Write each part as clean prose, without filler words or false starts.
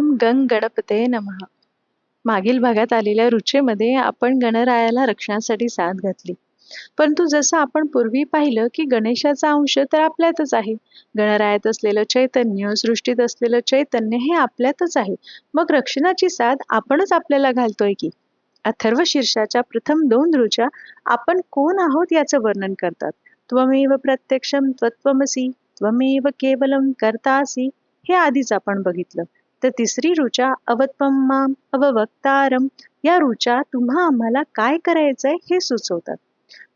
ओम गंग गणपते नमः. मागील भागात आलेल्या रुचेमध्ये आपण गणरायाला रक्षणासाठी साथ घातली. परंतु जसं आपण पूर्वी पाहिलं की गणेशाचा अंश तर आपल्यातच आहे. गणरायात असलेलं चैतन्य, सृष्टीत असलेलं चैतन्य हे आपल्यातच आहे. मग रक्षणाची साथ आपणच आपल्याला घालतोय की. अथर्व शीर्षाच्या प्रथम 2 ऋचा आपण कोण आहोत याचं वर्णन करतात. त्वमेव प्रत्यक्षम त्वत्वमसी, त्वमेव केवलम कर्तासी हे आधीच आपण बघितलं. तर तिसरी ऋचा अवत्वम माम अववक्तारम या ऋचा तुम्हा आम्हाला काय करायचंय हे सुचवतात.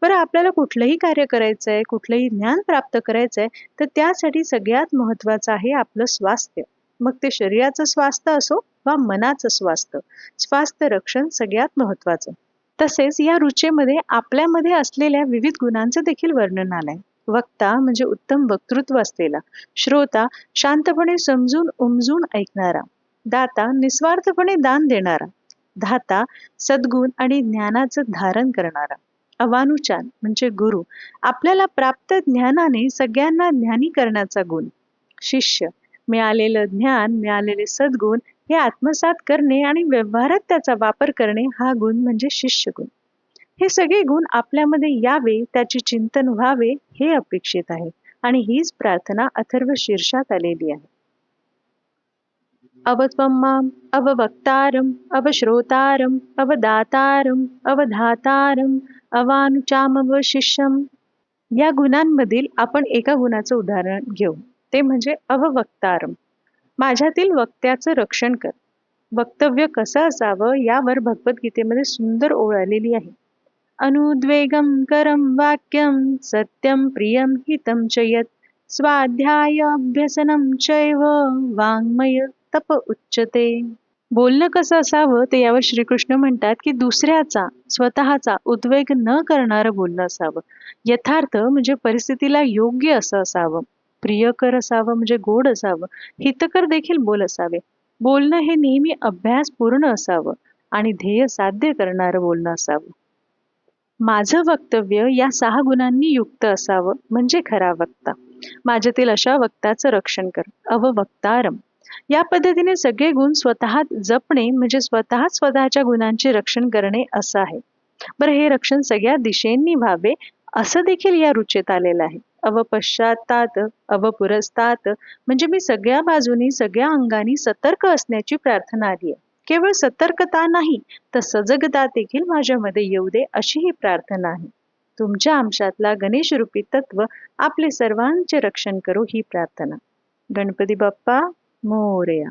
बरं, आपल्याला कुठलंही कार्य करायचंय, कुठलंही ज्ञान प्राप्त करायचंय, तर त्यासाठी सगळ्यात महत्वाचं आहे आपलं स्वास्थ्य. मग ते शरीराचं स्वास्थ्य असो वा मनाचं स्वास्थ्य. स्वास्थ्य रक्षण सगळ्यात महत्वाचं. तसेच या रुचेमध्ये आपल्यामध्ये असलेल्या विविध गुणांचं देखील वर्णन आलंय. वक्ता म्हणजे उत्तम वक्तृत्व असलेला, श्रोता शांतपणे समजून उमजून ऐकणारा, दाता निस्वार्थपणे दान देणारा, धाता सद्गुण आणि ज्ञानाचं धारण करणारा, अवानुचान म्हणजे गुरु आपल्याला प्राप्त ज्ञानाने सगळ्यांना ज्ञानी करण्याचा गुण, शिष्य मिळालेलं ज्ञान मिळालेले सद्गुण हे आत्मसात करणे आणि व्यवहारात त्याचा वापर करणे हा गुण म्हणजे शिष्य गुण. हे सगळे गुण आपल्यामध्ये यावे, त्याचे चिंतन व्हावे हे अपेक्षित आहे आणि हीच प्रार्थना अथर्व शीर्षात आलेली आहे. अवत्वम्माम अववक्तारम अवश्रोतारम अवदातारम अवधातारम अवानुचामवशिष्यम. या गुणांमधील आपण एका गुणाचं उदाहरण घेऊ, ते म्हणजे अववक्तारम. माझ्यातील वक्त्याचं रक्षण कर. वक्तव्य कसं असावं यावर भगवद्गीतेमध्ये सुंदर ओळ आलेली आहे. अनुद्वेगम करम वाक्यम सत्यम प्रियम हितम च यत् स्वाध्याय अभ्यसनम चैव वाङ्मय तप उच्यते. बोलणं कसं असावं ते यावर श्रीकृष्ण म्हणतात की दुसऱ्याचा स्वतःचा उद्वेग न करणारं बोलणं असावं. यथार्थ म्हणजे परिस्थितीला योग्य असं असावं. प्रियकर असावं म्हणजे गोड असावं. हितकर देखील बोल असावे. बोलणं हे नेहमी अभ्यास पूर्ण असावं आणि ध्येय साध्य करणारं बोलणं असावं. माझं वक्तव्य या 6 गुणांनी युक्त असावं म्हणजे खरा वक्ता. माझ्यातील अशा वक्ताचं रक्षण कर. अववक्तारम. या पद्धतीने सगळे गुण स्वतः जपणे म्हणजे स्वतःच्या गुणांचे रक्षण करणे असं आहे. बरं, हे रक्षण सगळ्या दिशेंनी व्हावे असं देखील या रुचेत आलेलं आहे. अवपश्चातात अवपुरस्तात म्हणजे मी सगळ्या बाजूनी सगळ्या अंगानी सतर्क असण्याची प्रार्थना आली आहे. केवळ सतर्कता नाही तर सजगता देखील माझ्यामध्ये येऊ दे अशी ही प्रार्थना आहे. तुमच्या अंशातला गणेश रूपी तत्व आपले सर्वांचे रक्षण करो ही प्रार्थना. गणपती बाप्पा मोरया.